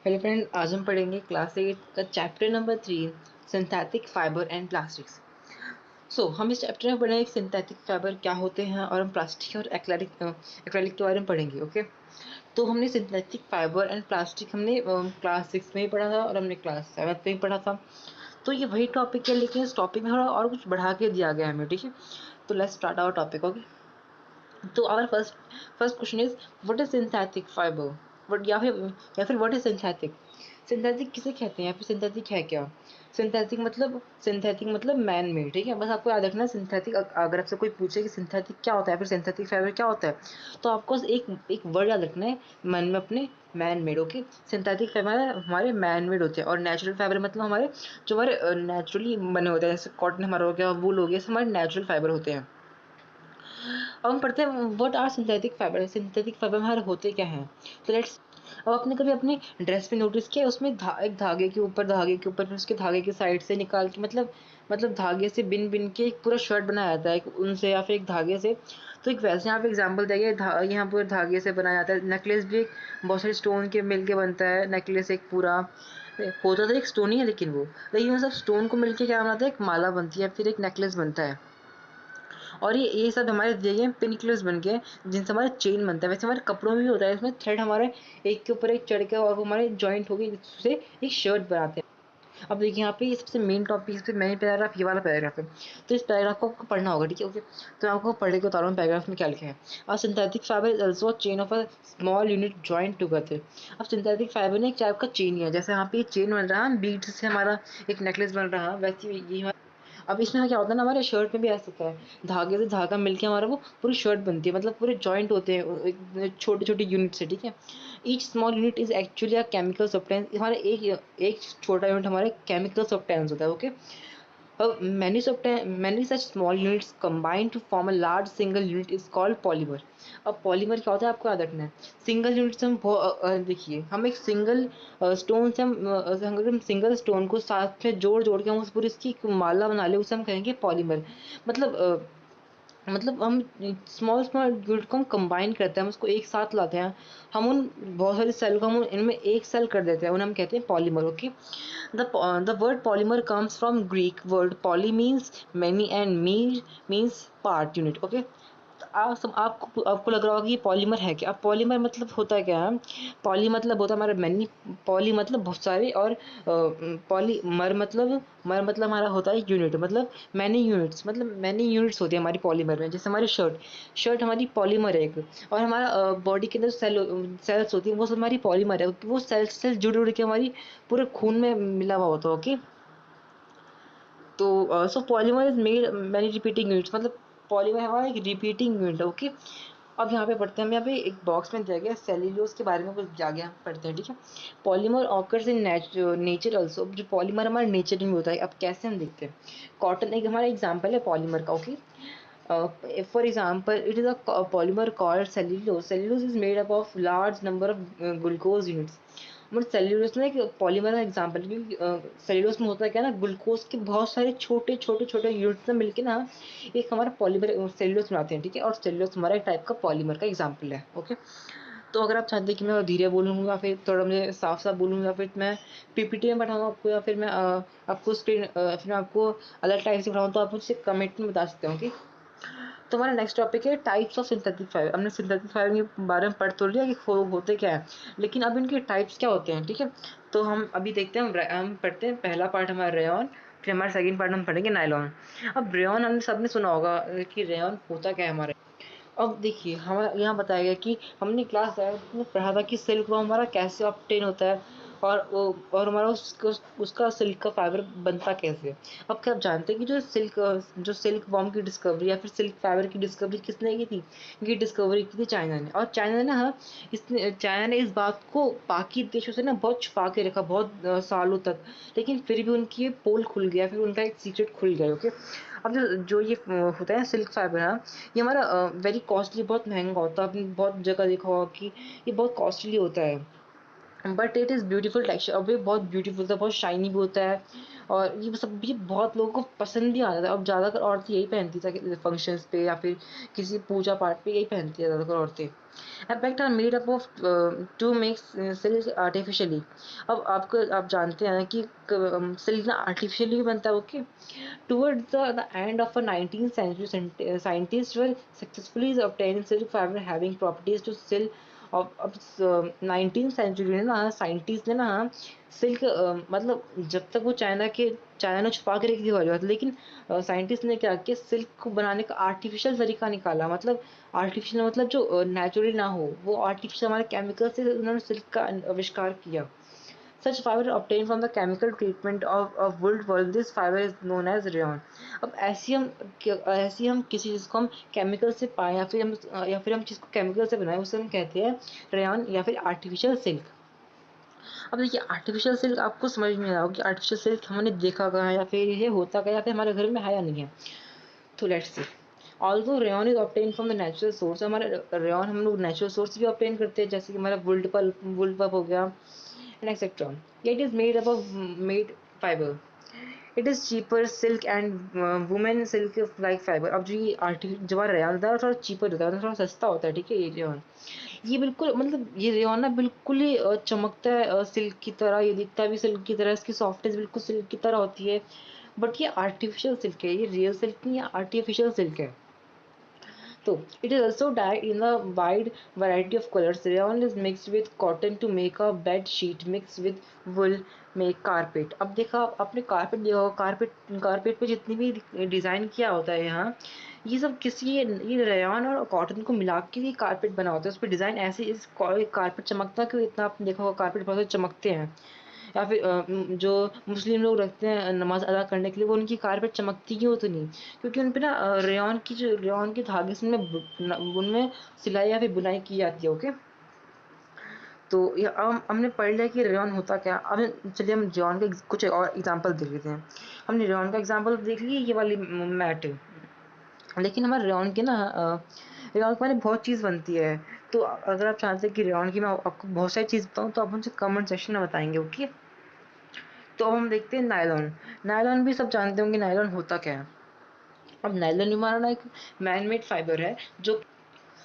Hello friend, आज हम पढ़ेंगे क्लास 8 का chapter number 3 synthetic fibre and plastics. हम इस चैप्टर में पढ़ेंगे सिंथेटिक फाइबर क्या होते हैं और हम प्लास्टिक और एक्रेलिक के बारे में पढ़ेंगे। ओके, तो हमने सिंथेटिक फाइबर एंड प्लास्टिक हमने क्लास 6 में ही पढ़ा था और हमने क्लास 7 में ही पढ़ा था। तो ये वही टॉपिक है, लेकिन इस टॉपिक में थोड़ा और कुछ बढ़ा के दिया गया है हमें। ठीक है, तो let's start our topic. Okay, तो our first first question is what is synthetic fibre. What या फिर व्हाट इज सिंथेटिक। सिंथेटिक किसे कहते हैं या फिर सिंथेटिक है क्या। सिंथेटिक मतलब मैन मेड। ठीक है, बस आपको याद रखना है सिंथेटिक। अगर आपसे कोई पूछे कि सिंथेटिक क्या होता है फिर सिंथेटिक फाइबर क्या होता है, तो आपको एक एक वर्ड याद रखना है मन में अपने, man made. Okay, synthetic fibre हमारे मैन मेड होते हैं और नेचुरल फाइबर मतलब हमारे जो हमारे नेचुरली बने होते हैं, जैसे कॉटन हमारा हो गया, वूल हो गया, हमारे नेचुरल फाइबर होते हैं। अब हम पढ़ते हैं what are synthetic fibre. Synthetic fibre हमारे होते क्या हैं। तो लेट्स, अब आपने कभी अपनी ड्रेस पे नोटिस किया उसमें एक धागे के ऊपर फिर उसके धागे की साइड से निकाल के मतलब धागे से बिन बिन के एक पूरा शर्ट बनाया जाता है, एक उनसे या फिर एक धागे से। तो एक वैसे यहाँ पे एग्जांपल दिया गया है, यहाँ पूरे धागे से बनाया जाता है। नेकलेस भी एक बहुत सारे स्टोन के मिल के बनता है। नेकलेस एक पूरा होता तो एक स्टोन ही है, लेकिन वो सब स्टोन को मिलके क्या बनाता है, एक माला बनती है, फिर एक नेकलेस बनता है। और ये सब हमारे दिए गए पिनिकल्स बन के, जिनसे हमारा चेन बनता है। वैसे हमारे कपड़ों में भी होता है, इसमें थ्रेड हमारे एक के ऊपर एक चढ़ के और वो हमारे जॉइंट हो गए, जिससे एक शर्ट बनाते हैं। अब देखिए यहाँ पे ये सबसे मेन टॉपिक, सबसे मेन पैराग्राफ ये वाला पैराग्राफ है। तो इस पैराग्राफ को आपको पढ़ना होगा। ठीक है, ओके, तो मैं आपको पढ़ के बता रहा हूँ पैराग्राफ में क्या लिखा है। अब synthetic fibre is also chain of a small unit joint together. अब सिंथेटिक फाइबर ने एक टाइप का चेन है, जैसे यहाँ पे चेन बन रहा है बीड्स से हमारा एक नेकलेस बन रहा है, वैसे ये अब इसमें क्या होता है ना, हमारे शर्ट में भी ऐसा होता है, धागे से धागा मिलके हमारा वो पूरी शर्ट बनती है, मतलब पूरे जॉइंट होते हैं छोटे छोटे यूनिट से। ठीक है, each small unit is actually a chemical substance. हमारे एक छोटा यूनिट हमारे केमिकल सब्सटेंस होता है। Okay, many such small units combine to form a large single unit is called polymer. अब पॉलीमर क्या होता है आपको याद रखना है। सिंगल यूनिट से हम देखिए, हम एक सिंगल स्टोन से अगर हम सिंगल स्टोन को साथ में जोड़ जोड़ के हम उस पूरी इसकी एक माला बना ले, उसे हम कहेंगे पॉलीमर। मतलब हम स्मॉल स्मॉल यूनिट को हम कंबाइन करते हैं, हम उसको एक साथ लाते हैं। हम उन बहुत सारे सेल को हम इनमें एक सेल कर देते हैं, उन्हें हम कहते हैं polymer. Okay, the word polymer comes from Greek word poly means many and me means part unit. Okay, तो आपको लग रहा होगा कि ये पॉलीमर है क्या। अब पॉलीमर मतलब होता है क्या है, पॉली मतलब होता है हमारा मैनी, पॉली मतलब बहुत सारे, और मर मतलब हमारा होता है यूनिट, मतलब मैनी यूनिट्स होती है हमारी पॉलीमर में। जैसे हमारी शर्ट हमारी पॉलीमर है एक, और हमारा बॉडी के अंदर सेल्स होती है, वो सब हमारी पॉलीमर है, वो सेल्स जुड़ जुड़ के हमारी पूरे खून में मिला हुआ होता है। ओके, तो so polymer is made many repeating units, मतलब पॉलीमर हमारा एक रिपीटिंग यूनिट है। ओके, अब यहाँ पे पढ़ते हैं, हम यहाँ पे एक बॉक्स में दिया गया सेल्यूलोज के बारे में कुछ आगे हम पढ़ते हैं। ठीक है, polymer occurs in nature also. जो पॉलीमर हमारे नेचर में होता है, अब कैसे हम देखते हैं। कॉटन एक हमारा एग्जाम्पल है पॉलीमर का। Okay, for example, it is a polymer called cellulose. Cellulose is made up of large number of glucose units. मतलब सेल्यूलोस में एक पॉलीमर का एग्जाम्पल है, क्योंकि सेल्यूलोस में होता है क्या ना, ग्लूकोज के बहुत सारे छोटे छोटे छोटे यूनिट्स में मिलके ना एक हमारा पॉलीमर सेल्यूलोस बनाते हैं। ठीक है, और सेल्यूलोस हमारा एक टाइप का पॉलीमर का एग्जाम्पल है। ओके, तो अगर आप चाहते हैं कि मैं धीरे बोलूँगा, फिर थोड़ा मुझे साफ साफ बोलूँगा, फिर मैं पीपीटी में बैठाऊँगा आपको, या फिर मैं आपको फिर मैं आपको अलग टाइप से पढ़ाऊँ, तो आप मुझसे कमेंट में बता सकते हो। ओके, तो हमारा नेक्स्ट टॉपिक है टाइप्स ऑफ सिंथेटिक फाइबर। हमने सिंथेटिक फाइबर के बारे में पढ़ तो लिया कि होते क्या है, लेकिन अब इनके टाइप्स क्या होते हैं। ठीक है, तो हम अभी देखते हैं, हम पढ़ते हैं पहला पार्ट हमारा रेयॉन, फिर हमारा सेकंड पार्ट हम पढ़ेंगे नायलॉन। अब रेयॉन हमने सबने सुना होगा कि रेयॉन होता क्या है हमारे। अब देखिए, हमारा यहाँ बताया गया कि हमने क्लास 7 में पढ़ा था कि सिल्क वर्म हमारा कैसे ऑब्टेन होता है, और हमारा उसका सिल्क का फाइबर बनता कैसे है। अब क्या आप जानते हैं कि जो सिल्क वर्म की डिस्कवरी या फिर सिल्क फाइबर की डिस्कवरी किसने की थी। ये डिस्कवरी की थी चाइना ने, और चाइना ने, हाँ, चाइना ने इस बात को बाकी देशों से ना बहुत छुपा के रखा, बहुत सालों तक, लेकिन फिर भी उनकी ये पोल खुल गया, फिर उनका एक सीक्रेट खुल गया। ओके, अब जो जो ये होता है सिल्क फाइबर है, ये हमारा वेरी कॉस्टली, बहुत महंगा होता है। आपने बहुत जगह देखा होगा कि ये बहुत कॉस्टली होता है। But it is beautiful texture, और ये बहुत ब्यूटीफुल था, बहुत शाइनी भी होता है, और ये सब ये बहुत लोगों को पसंद भी आता था। अब ज़्यादातर औरतें यही पहनती था फंक्शंस पे या फिर किसी पूजा पाठ पे, यही पहनती है ज़्यादातर औरतें। Impact are made up of to make silk artificially. अब आपको आप जानते हैं कि सिल्क ना आर्टिफिशियली बनता है, okay. Towards the end of the 19th century, scientists were successfully obtaining silk fiber having properties to sell अब 19th सेंचुरी में ना साइंटिस्ट ने ना सिल्क, मतलब जब तक वो चाइना ने छुपा के रखी थी वाली बात, लेकिन साइंटिस्ट ने क्या किया, सिल्क को बनाने का आर्टिफिशियल तरीका निकाला। मतलब आर्टिफिशियल मतलब जो नेचुरली ना हो, वो आर्टिफिशियल हमारे केमिकल से उन्होंने सिल्क का आविष्कार किया। Such fiber obtained from the chemical treatment of wood wool, this fiber is known as rayon। अब ऐसी हम किसी चीज़ को हम केमिकल से पाएँ या फिर हम चीज़ को केमिकल से बनाएँ, उसे हम कहते हैं रेयॉन या फिर आर्टिफिशियल सिल्क। अब देखिए आर्टिफिशियल सिल्क आपको समझ में आ रहा होगा कि आर्टिफिशियल सिल्क हमने देखा कहाँ है, या फिर ये होता क्या है, या फिर हमारे घर में है या नहीं है। तो let's see. Although rayon is obtain from the natural source, हमारे रेयॉन हम लोग नेचुरल सोर्स भी ऑब्टेन करते हैं, जैसे कि हमारा वुल पल्प हो गया and etc. It is made up of made fiber. It is cheaper silk and women silk like fiber। अब जो ये जो हमारा रेयॉन होता है थोड़ा चीपर होता है, थोड़ा सस्ता होता है, ठीक है। ये रेयॉन, ये बिल्कुल मतलब ये रेयॉन ना बिल्कुल ही चमकता है सिल्क की तरह, ये दिखता भी सिल्क की तरह, इसकी सॉफ्टनेस बिल्कुल सिल्क की तरह होती है। बट ये आर्टिफिशियल सिल्क है, ये रियल सिल्क नहीं है, आर्टिफिशियल सिल्क है। So it is also dyed in a wide variety of colors. Rayon is mixed with cotton to make a bed sheet, mixed with wool make carpet। अब देखा आपने carpet देखा होगा, carpet carpet पे जितनी भी design किया होता है यहाँ, ये सब ये रेयॉन और कॉटन को मिला के भी कारपेट बना होता है। उस पर डिज़ाइन ऐसे इस कारपेट चमकता क्यों इतना, आपने देखा होगा कारपेट बहुत चमकते हैं। या फिर जो मुस्लिम लोग रखते हैं नमाज अदा करने के लिए, वो उनकी कारपेट चमकती क्यों तो नहीं, क्योंकि उन पे ना रेयॉन के धागे से उनमें सिलाई या फिर बुनाई की जाती है, ओके। तो ये अब हमने पढ़ लिया कि रेयॉन होता क्या। अब चलिए हम रेयॉन के कुछ और एग्जांपल देख लेते हैं। हमने रेयॉन का एग्जांपल देख लिया, ये वाली मैट, लेकिन हमारे रेयॉन के ना रेयॉन के माने बहुत चीज़ बनती है। तो अगर आप चाहते हैं कि रेयॉन की मैं आपको बहुत सारी चीज़ बताऊँ, तो आप मुझे कमेंट सेक्शन में बताएंगे, ओके। तो अब हम देखते हैं नायलॉन। नायलॉन भी सब जानते होंगे नायलॉन होता क्या है। अब नायलॉन हमारा ना एक मैन मेड फाइबर है, जो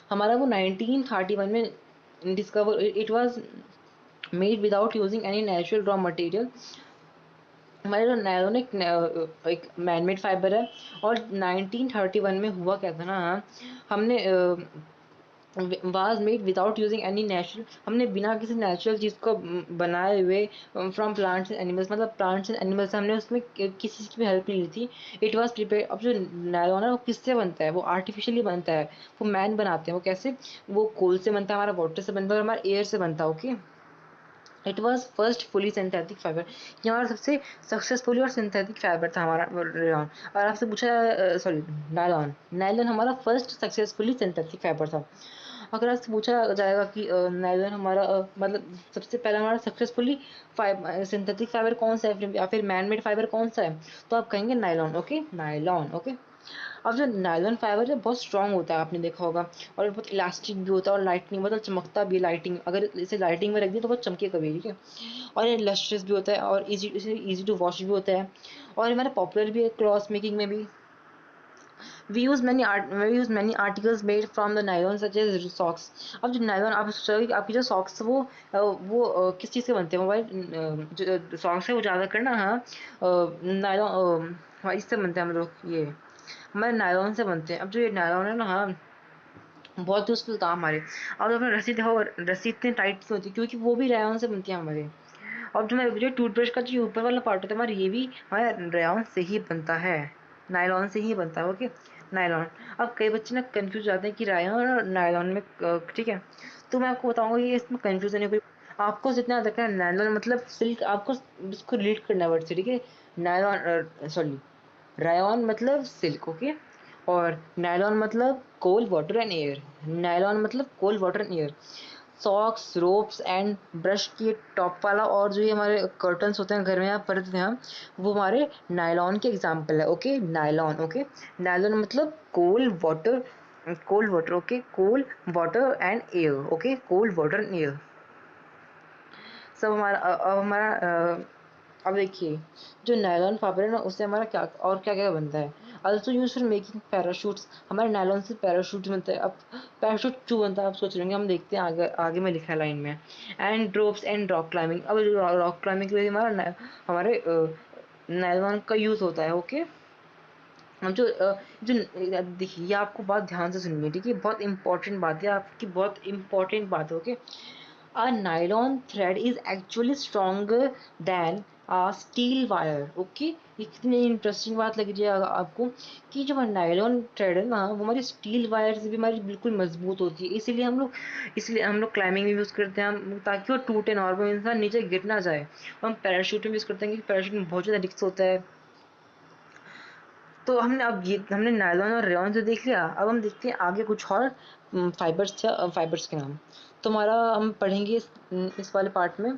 हमारा वो 1931 में discover, it was made without using any natural raw material. हमारे जो नायलॉन एक मैन मेड फाइबर है, और 1931 में हुआ क्या था ना, हमने was made without using any natural, हमने बिना किसी नेचुरल चीज़ को बनाए हुए फ्रॉम प्लांट्स एंड एनिमल्स, मतलब प्लांट्स एंड एनिमल्स, हमने उसमें किसी चीज़ की भी हेल्प नहीं ली थी। It was prepare. अब जो नायलॉन है वो किससे बनता है, वो आर्टिफिशियली बनता है, वो मैन बनाते हैं। वो कैसे, वो कोल से बनता है, हमारा वाटर से बनता है, और हमारा एयर से बनता है, okay. It was first fully synthetic fibre, ये हमारा सबसे सक्सेसफुली और सिंथेटिक फाइबर था हमारा रेयॉन। और आपसे पूछा, सॉरी, नायलॉन, नायलॉन हमारा फर्स्ट सक्सेसफुली सिंथेटिक फाइबर था। अगर आपसे पूछा जाएगा कि नायलॉन हमारा मतलब सबसे पहला हमारा सक्सेसफुली सिंथेटिक फाइबर कौन सा है, या फिर मैन मेड फाइबर कौन सा है, तो आप कहेंगे नायलॉन, ओके, नायलॉन, ओके। अब जो नायलॉन फाइबर है बहुत स्ट्रॉन्ग होता है, आपने देखा होगा, और बहुत इलास्टिक भी होता है, और लाइटनिंग मतलब चमकता भी है। लाइटिंग अगर इसे लाइटिंग में रख दिया तो बहुत चमकेगा भी, ठीक है। और ये लस्ट्रस भी होता है, और इजी टू वॉश भी होता है, और हमारा पॉपुलर भी है क्लॉथ मेकिंग में भी। We use many articles made from the nylon such as socks। अब जो नायलॉन, आप सोचोगे कि आपकी जो सॉक्स किस चीज़ के बनते हैं, मोबाइल जो सॉक्स है वो ज़्यादा करना, हाँ, नायलॉन इससे बनते हैं हम लोग, ये हमारे नायलॉन से बनते हैं। अब जो ये नायलॉन है ना, हाँ, बहुत यूज़फुल था हमारे। अब आपने रस्सी देखा होगा, रस्सी इतनी टाइट क्यों होती है, क्योंकि वो भी रेयॉन से बनती है हमारे। और जो टूथब्रश का जो ऊपर वाला पार्ट होता है हमारा, ये भी हमारे रेयॉन से ही बनता है, नायलॉन से ही बनता है, ओके, नायलॉन। अब कई बच्चे ना कंफ्यूज हो जाते हैं कि रेयॉन और नायलॉन में, ठीक है। तो मैं आपको बताऊंगा ये इसमें कंफ्यूजन है कोई। आपको जितना याद रखना है, नायलॉन मतलब सिल्क, आपको इसको रीड करना है वर्ड से, ठीक है। नायलॉन, सॉरी, रायॉन मतलब सिल्क, ओके। और नायलॉन मतलब coal water and air, nylon मतलब coal water and air. Socks, ropes and brush की टॉप वाला, और जो ये हमारे कर्टन्स होते हैं घर में आप पढ़ते हैं हम, वो हमारे नायलॉन के एग्जाम्पल है, ओके, नायलॉन, ओके। नायलॉन मतलब coal water, okay, coal water and air, okay, coal water and air. सब हमारा अब हमारा अब देखिए जो नायलॉन फाइबर है ना उससे हमारा क्या और क्या-क्या बनता है। Also used for making parachutes, हमारे नायलॉन से पैराशूट बनता है। अब पैराशूट क्यों बनता है आप सोच रहे होंगे, हम देखते हैं आगे आगे में लिखा है लाइन में। And ropes and rock climbing, अब रॉक क्लाइंबिंग के लिए हमारे नायलॉन का यूज़ होता है। ओके, हम जो देखिए ये आपको बहुत ध्यान से सुनिए, ठीक है, बहुत इंपॉर्टेंट बात है, आपकी बहुत इंपॉर्टेंट बात है। Okay, a nylon thread is actually stronger than a steel wire. Okay, ये कितनी इंटरेस्टिंग बात लग रही है आपको कि जो नायलॉन थ्रेड है ना वो हमारी स्टील वायर से भी हमारी बिल्कुल मजबूत होती है। इसीलिए हम लोग क्लाइंबिंग में यूज़ करते हैं, हम ताकि वो टूटे ना और वो इंसान नीचे गिर ना जाए। और हम पैराशूट में यूज़ करते हैं क्योंकि पैराशूट में बहुत ज़्यादा रिस्क होता है। तो हमने नायलॉन और रेयॉन तो देख लिया, अब हम देखते हैं आगे कुछ और फाइबर्स के नाम। तो हमारा हम पढ़ेंगे इस वाले पार्ट में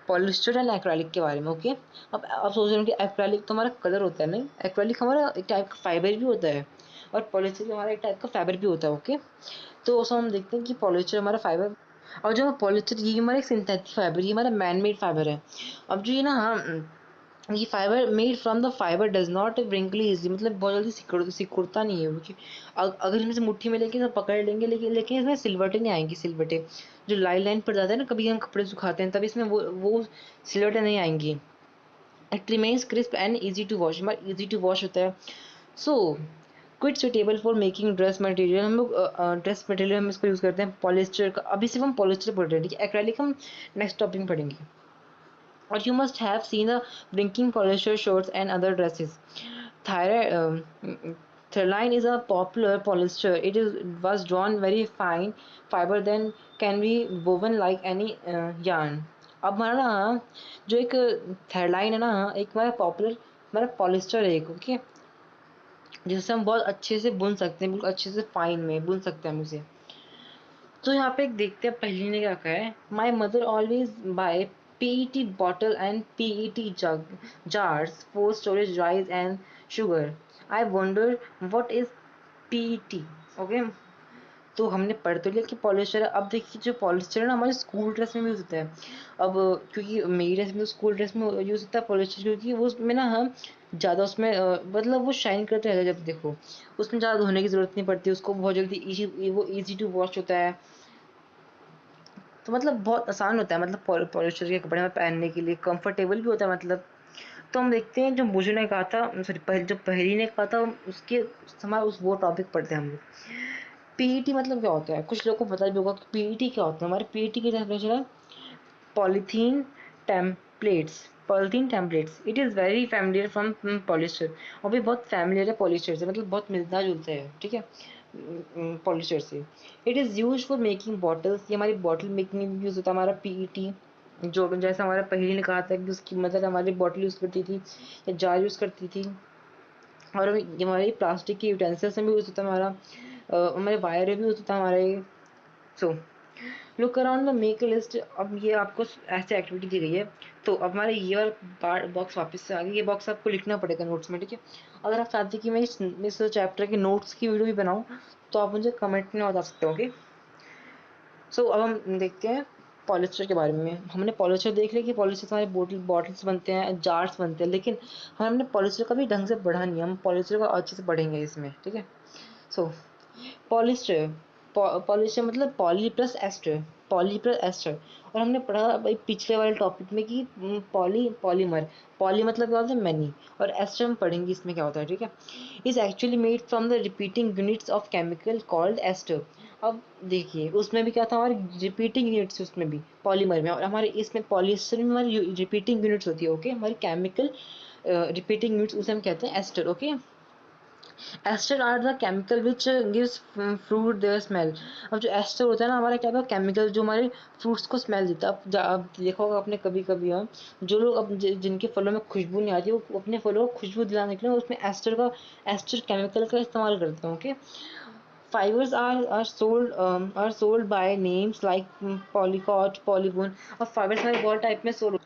पॉलिस्टर एंड एक्रेलिक के बारे में। ओके, अब आप सोच रहे हो कि एक्रेलिक तो हमारा कलर होता है, नहीं, एक्रेलिक हमारा एक टाइप का फाइबर भी होता है और पॉलिस्टर भी हमारा एक टाइप का फाइबर भी होता है। ओके, तो उसमें हम देखते हैं कि पॉलिस्टर हमारा फाइबर और जो पॉलिस्टर ये हमारा एक सिंथेटिक फाइबर, ये हमारा मैन मेड फाइबर है। अब जो ये ना ये fibre made from the fibre does not wrinkly easy, मतलब बहुत जल्दी सिकुड़ता नहीं है, क्योंकि अगर हम इसे मुट्ठी में लेके सब पकड़ लेंगे, लेकिन इसमें सिलवटें नहीं आएंगी। सिलवटें जो लाइन लाइन पड़ जाता है ना, कभी हम कपड़े सुखाते हैं तब इसमें वो सिलवटें नहीं आएंगी। It remains crisp and easy to wash, हमारा ईजी टू वॉश होता है। So quite suitable for making dress material, हम लोग ड्रेस मटेरियल हम इसको यूज़ करते हैं पॉलिस्टर का। अभी सिर्फ हम पॉलिस्टर पढ़ रहे हैं, ठीक है, एक्रेलिक हम नेक्स्ट टॉपिक में पढ़ेंगे। Or you must have seen the blinking polyester shirts and other dresses. Thyline is a popular polyester. Was drawn very fine fiber then can be woven like any yarn. अब हमारा ना जो एक थैरलाइन है ना, एक हमारा पॉपुलर हमारा पॉलिस्टर है एक। ओके, जिससे हम बहुत अच्छे से बुन सकते हैं, बिल्कुल अच्छे से फाइन में बुन सकते हैं हम उसे। तो यहाँ पे एक देखते हैं पहली ने क्या कहा है। My mother always buy PET bottle and PET jars for storage rice and sugar. I wonder what is PET. Okay, तो हमने पढ़ तो लिया कि पॉलिस्टर है। अब देखिए जो पॉलिस्टर है ना हमारे स्कूल ड्रेस में भी यूज़ होता है। अब क्योंकि मेरी ड्रेस में तो स्कूल ड्रेस में यूज़ होता है पॉलिस्टर, क्योंकि वो उसमें ना हम ज़्यादा उसमें मतलब वो शाइन करता है जब देखो, उसमें ज़्यादा धोने की ज़रूरत नहीं पड़ती उसको, बहुत जल्दी ईजी टू वॉश होता है। तो मतलब बहुत आसान होता है, मतलब पॉलिस्टर के कपड़े में पहनने के लिए कंफर्टेबल भी होता है मतलब। तो हम देखते हैं जो मुझे ने कहा था, सॉरी जो पहली ने कहा था उसके हमारा वो टॉपिक पढ़ते हैं हम लोग। PET मतलब क्या होता है, कुछ लोगों को पता भी होगा कि PET क्या होता है। हमारे PET की डेफिनेशन है polythene templates. Polythene templates it is very familiar from polyester, और भी बहुत फैमिलियर है पॉलिस्टर से, मतलब बहुत मिलता जुलता है, ठीक है, पॉलिस्टर से। It is use for making bottles, ये हमारी बॉटल मेकिंग में यूज़ होता है हमारा PET। जो जैसा हमारा पहले ने कहा था कि उसकी मदद हमारी बॉटल यूज़ करती थी या जार यूज़ करती थी। और ये हमारी प्लास्टिक के यूटेंसिल्स में भी यूज़ होता है हमारा, हमारे वायर में भी यूज़ होता है हमारे। So look around the make list. अब ये आपको ऐसे एक्टिविटी दी गई है, तो अब हमारे ये वाला बॉक्स वापस से आ गया। ये बॉक्स आपको लिखना पड़ेगा नोट्स में, ठीक है। अगर आप चाहते हैं कि मैं इस चैप्टर के नोट्स की वीडियो भी बनाऊँ तो आप मुझे कमेंट में बता सकते हो। ओके, सो अब हम देखते हैं पॉलिस्टर के बारे में। हमने पॉलिस्टर देख लिया कि पॉलिस्टर से हमारे बॉटल्स बनते हैं, जार्स बनते हैं, लेकिन हमने पॉलिस्टर का भी ढंग से पढ़ा नहीं, हम पॉलिस्टर को अच्छे से पढ़ेंगे इसमें, ठीक है। सो पॉलिस्टर, पॉलिस्टर मतलब poly plus ester, poly plus ester. और हमने पढ़ा भाई पिछले वाले टॉपिक में कि पॉलीमर, पॉली मतलब क्या होता है मैनी, और एस्टर हम पढ़ेंगे इसमें क्या होता है, ठीक है। Is actually made from the repeating units of chemical called ester. अब देखिए उसमें भी क्या था, हमारे रिपीटिंग यूनिट्स उसमें भी पॉलीमर में, और हमारे इसमें पॉलिस्टर में हमारी रिपीटिंग यूनिट्स होती है। ओके, हमारी केमिकल रिपीटिंग यूनिट्स उसे हम कहते हैं ester. Okay, ester are the chemical which gives fruit their smell. अब जो एस्टर होता है ना हमारा क्या होता है केमिकल जो हमारे फ्रूट्स को स्मेल देता है। अब देखा होगा आपने कभी कभी, हम जो लोग अब जिनके फलों में खुशबू नहीं आती, वो अपने फलों को खुशबू दिलाने के लिए उसमें एस्टर केमिकल का इस्तेमाल करते हैं। Okay, fibers are sold by names like polycot, polygon। और फाइबर्स हमारे बहुत टाइप में सोल्ड।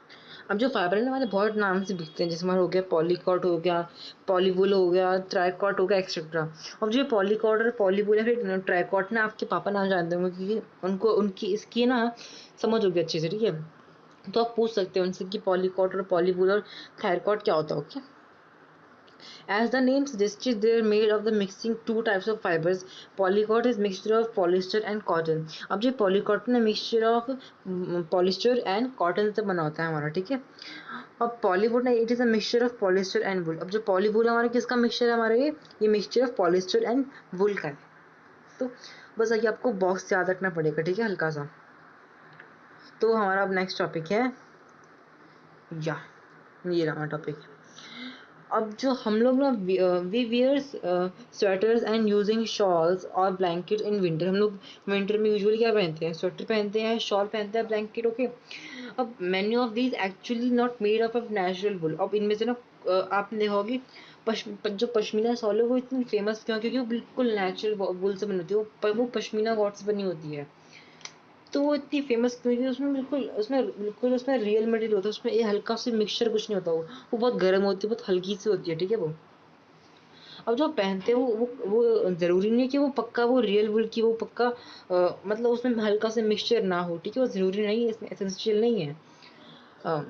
अब जो फाइबर है ना हमारे बहुत नाम से बिकते हैं, जैसे हमारा हो गया पॉलीकॉट, हो गया पॉलीवुल, हो गया ट्राइकॉट, हो गया एक्सेट्रा। अब जो पॉलीकॉट और पॉलीवुल है फिर ट्राइकॉट ना आपके पापा नाम जानते होंगे, क्योंकि उनको उनकी इसकी ना समझ होगी अच्छे से, ठीक है। तो आप पूछ सकते हैं उनसे कि पॉलीकॉट और पॉलीवूल और थायरकॉट क्या होता है। Okay, as the name suggests, they are made of the mixing two types of fibers. Polycot is mixture of polyester and cotton. अब जो polycotton है mixture of polyester and cotton से बना होता है हमारा, ठीक है। अब पॉलीवुड है, it is a mixture of polyester and wool. अब जो पॉलीवुड हमारा किसका मिक्सचर है, हमारा ये mixture of polyester and wool का है। तो बस आइए आपको बॉक्स याद रखना पड़ेगा, ठीक है, हल्का सा। तो हमारा अब नेक्स्ट टॉपिक है, या ये रहा टॉपिक। अब जो हम लोग ना we wear sweaters and using shawls और ब्लैंकेट इन विंटर। हम लोग विंटर में यूजुअली क्या पहनते हैं, स्वेटर पहनते हैं, शॉल पहनते हैं, ब्लैंकेट। ओके, अब many of these actually not made up of natural wool. अब इनमें से ना आपने देखा होगी जो पश्मीना शॉल है वो इतनी फेमस क्यों, क्योंकि वो बिल्कुल नेचुरल वुल से बनी होती है, वो पश्मीना गॉड से बनी होती है। तो वो इतनी फेमस क्योंकि उसमें उसमें रियल मटेरियल होता है, उसमें ये हल्का सा मिक्सचर कुछ नहीं होता। वो बहुत गर्म होती है, बहुत हल्की सी होती है, ठीक है वो। अब जो पहनते हैं वो ज़रूरी नहीं है कि वो पक्का वो रियल वुल की वो पक्का मतलब उसमें हल्का सा मिक्सचर ना हो, ठीक है, वो ज़रूरी नहीं है, इसमें एसेंशियल नहीं है।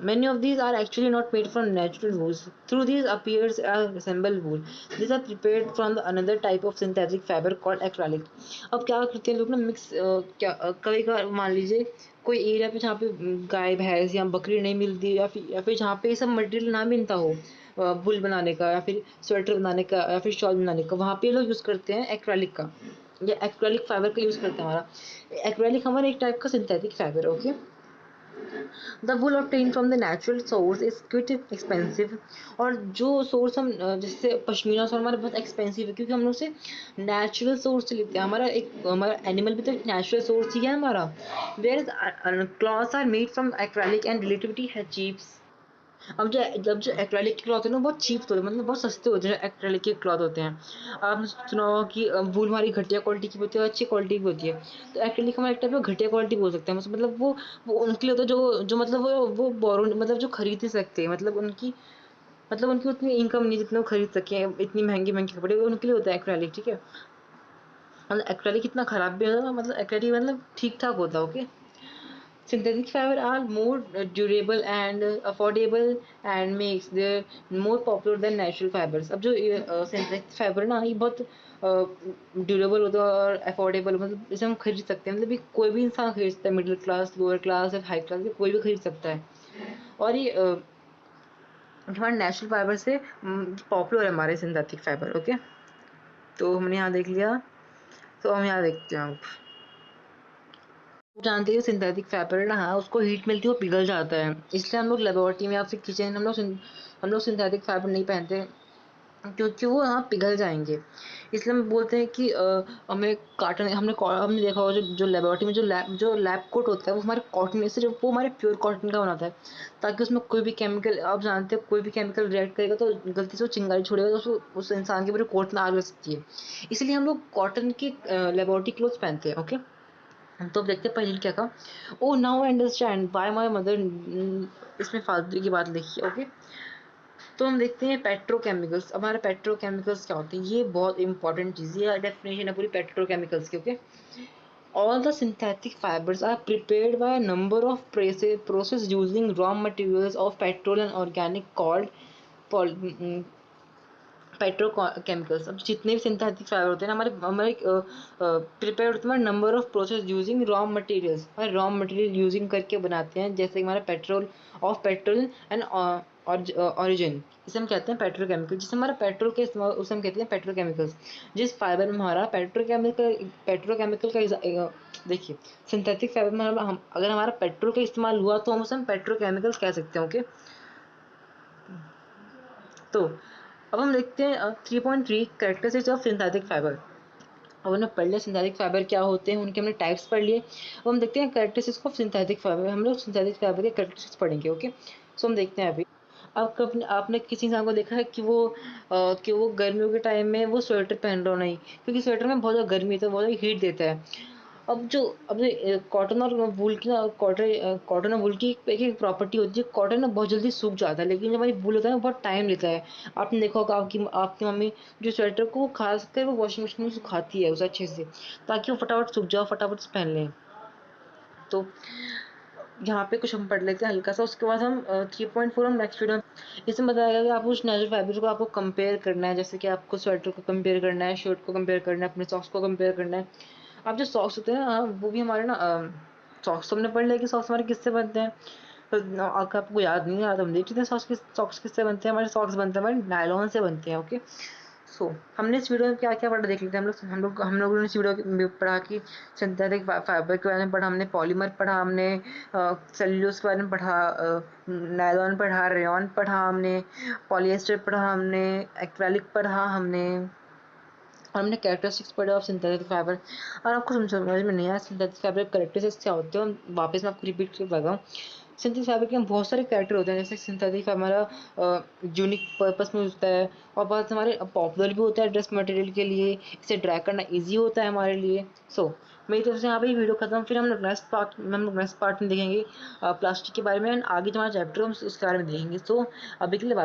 Many of these are actually not made from natural wools. Through these appears a assembled wool. These are prepared from the another type of synthetic fiber called acrylic. अब क्या करते हैं लोग ना मिक्स कभी कभार मान लीजिए कोई एरिया पे जहाँ पे गाय भैंस या बकरी नहीं मिलती, या फिर जहाँ पे ये सब मटेरियल ना मिलता हो वुल बनाने का या फिर स्वेटर बनाने का या फिर शॉल बनाने का, वहाँ पे लोग यूज़ करते हैं एक्रेलिक का या एक्रेलिक फाइबर का यूज़ करते हैं। हमारा एक्रेलिक हमारा एक टाइप का सिंथेटिक फाइबर है। Okay, the wool obtain from the natural source is quite expensive. और जो सोर्स हम जैसे पश्मीना सोर्स हमारा बहुत एक्सपेंसिव है क्योंकि हम लोग से नेचुरल सोर्स से लेते हैं। हमारा एनिमल भी तो एक नेचुरल सोर्स ही है हमारा। Where clothes are made from acrylic and relativity है चीप्स। अब जो एक्रेलिक के क्लॉथ है ना बहुत चीप होते हैं, मतलब बहुत सस्ते होते हैं जो एक्रेलिक के क्लॉथ होते हैं। आपने सुना होगा कि वूल हमारी घटिया क्वालिटी की होती है और अच्छी क्वालिटी की होती है। तो एक्रेलिक हमारा एक टाइप का घटिया क्वालिटी बोल सकते हैं, मतलब वो उनके लिए होता है जो मतलब वो बोरो मतलब जो खरीद नहीं सकते, मतलब उनकी उतनी इनकम नहीं जितना वो खरीद सके इतनी महंगे महंगे कपड़े, उनके लिए होता है एक्रेलिक, ठीक है। मतलब एक्रेलिक इतना खराब भी होता है, मतलब एक्रेलिक मतलब ठीक ठाक होता है। Okay, synthetic fiber are more durable and affordable and makes them more popular than natural fibers. अब जो synthetic fiber ना ये बहुत ड्यूरेबल होता है और अफोर्डेबल, मतलब इसे हम खरीद सकते हैं, मतलब ये कोई भी इंसान खरीद सकता है, मिडिल क्लास, लोअर क्लास या हाई क्लास, कोई भी खरीद सकता है। और ये हमारे नेचुरल फाइबर से पॉपुलर है हमारे सिंथेटिक फाइबर। ओके, तो हमने यहाँ देख लिया, तो हम यहाँ देखते हैं। जानते हो सिंथेटिक फैब्रिक ना, हाँ उसको हीट मिलती है वो पिघल जाता है, इसलिए हम लोग लेबोरेटरी में या फिर किचन हम लोग सिंथेटिक फैब्रिक नहीं पहनते क्योंकि वो हाँ पिघल जाएंगे। इसलिए हम बोलते हैं कि हमें कॉटन हमने देखा होगा जो लेबोरेटरी में जो लैब कोट होता है वो हमारे कॉटन से वो हमारे प्योर कॉटन का बनाता है, ताकि उसमें कोई भी केमिकल, आप जानते हो कोई भी केमिकल रिएक्ट करेगा तो गलती से वो चिंगारी छोड़ेगा तो उस इंसान के पूरे कोट में आग लग सकती है। इसलिए हम लोग कॉटन के लेबोरेटरी क्लोथ्स पहनते हैं। ओके, तो अब देखते हैं पहले क्या कहा। Oh now understand by my mother, इसमें फालतू की बात लिखी है। ओके, तो हम देखते हैं पेट्रोकेमिकल्स। हमारे पेट्रोकेमिकल्स क्या होते हैं, ये बहुत इंपॉर्टेंट चीज़, ये डेफिनेशन है पूरी पेट्रोकेमिकल्स की। Okay, all the synthetic fibers are prepared by a number of process using raw materials of petrol and organic called petrochemicals. अब जितने भी सिंथेटिक फाइबर होते हैं ना हमारे हमारे प्रिपेयर होते हैं number of process using raw materials, हमारे रॉ मटेरियल यूजिंग करके बनाते हैं, जैसे हमारा पेट्रोल एंड ऑरिजिन, इसे हम कहते हैं पेट्रोकेमिकल। जिससे हमारा पेट्रोल के इस्तेमाल उसे हम कहते हैं पेट्रोकेमिकल्स। जिस फाइबर में हमारा पेट्रोकेमिकल का देखिए सिंथेटिक फाइबर में हम अगर हमारा पेट्रोल का इस्तेमाल हुआ तो हम उसे हम पेट्रोकेमिकल्स कह सकते हैं। ओके, तो अब हम देखते हैं 3.3 कैरेक्टरिस्टिक्स ऑफ सिंथेटिक फाइबर। अब हमने पढ़ लिया सिंथेटिक फाइबर क्या होते हैं, उनके हमने टाइप्स पढ़ लिए। अब हम देखते हैं कैरेक्टरिस्टिक्स ऑफ सिंथेटिक फाइबर। हम लोग सिंथेटिक फाइबर के कैरेक्टरिस्टिक्स पढ़ेंगे। ओके, सो हम देखते हैं अभी। अब कब आपने किसी इंसान को देखा है कि वो गर्मियों के टाइम में वो स्वेटर पहन रहा हो, नहीं, क्योंकि स्वेटर में बहुत ज़्यादा गर्मी होता है, बहुत ज़्यादा हीट देता है। अब कॉटन और वूल की ना कॉटन और वूल की एक प्रॉपर्टी होती है, कॉटन ना बहुत जल्दी सूख जाता है, लेकिन जो हमारी वूल होता है ना बहुत टाइम लेता है। आपने देखा होगा आपकी आपकी मम्मी जो स्वेटर को खास कर वो वॉशिंग मशीन में सुखाती है उसे अच्छे से, ताकि वो फटाफट सूख जाए, फटाफट से पहन लें। तो यहाँ पे कुछ हम पढ़ लेते हैं हल्का सा, उसके बाद हम 3.4 हम नेक्स्ट वीडियो में इसमें बताया गया कि आपको उस नेचुरल फैब्रिक को आपको कंपेयर करना है, जैसे कि आपको स्वेटर को कंपेयर करना है, शर्ट को कंपेयर करना है, अपने सॉक्स को कंपेयर करना है। अब जो सॉक्स होते हैं ना, वो भी हमारे ना सॉक्स तो हमने पढ़ लिया कि सॉक्स हमारे किससे बनते हैं। तो अगर आपको याद नहीं है तो हम देख लेते हैं सॉक्स किससे बनते हैं। हमारे सॉक्स बनते हैं हमारे नायलॉन से बनते हैं। ओके, सो हमने इस वीडियो में क्या क्या पढ़ा देख लेते हैं। हम लोगों ने इस वीडियो में पढ़ा कि सिंथेटिक फाइबर के बारे में पढ़ा हमने, पॉलीमर पढ़ा हमने, सेल्यूलोज के बारे में पढ़ा, नायलॉन पढ़ा, रेयॉन पढ़ा हमने, पॉलिएस्टर पढ़ा हमने, एक्रेलिक पढ़ा हमने, और हमने कैरेक्टरिस्टिक्स पढ़े ऑफ सिंथेटिक फाइबर। और आपको समझ में नहीं आया सिंथेटिक फाइबर कैरेक्टरिस्टिक्स क्या होते हैं, वापस मैं आपको रिपीट कर बताऊँ। सिंथेटिक फैब्रिक के बहुत सारे कैरेक्टर होते हैं, जैसे सिंथेटिक हमारा यूनिक पर्पस में होता है और बहुत हमारे पॉपुलर भी होता है ड्रेस मटेरियल के लिए, इसे ड्राई करना इजी होता है हमारे लिए। सो मेरी तरफ से यहाँ पे वीडियो खत्म, फिर हम लोग नेक्स्ट पार्ट में देखेंगे प्लास्टिक के बारे में, आगे जो हमारा चैप्टर है उसके बारे में देखेंगे। सो अभी के लिए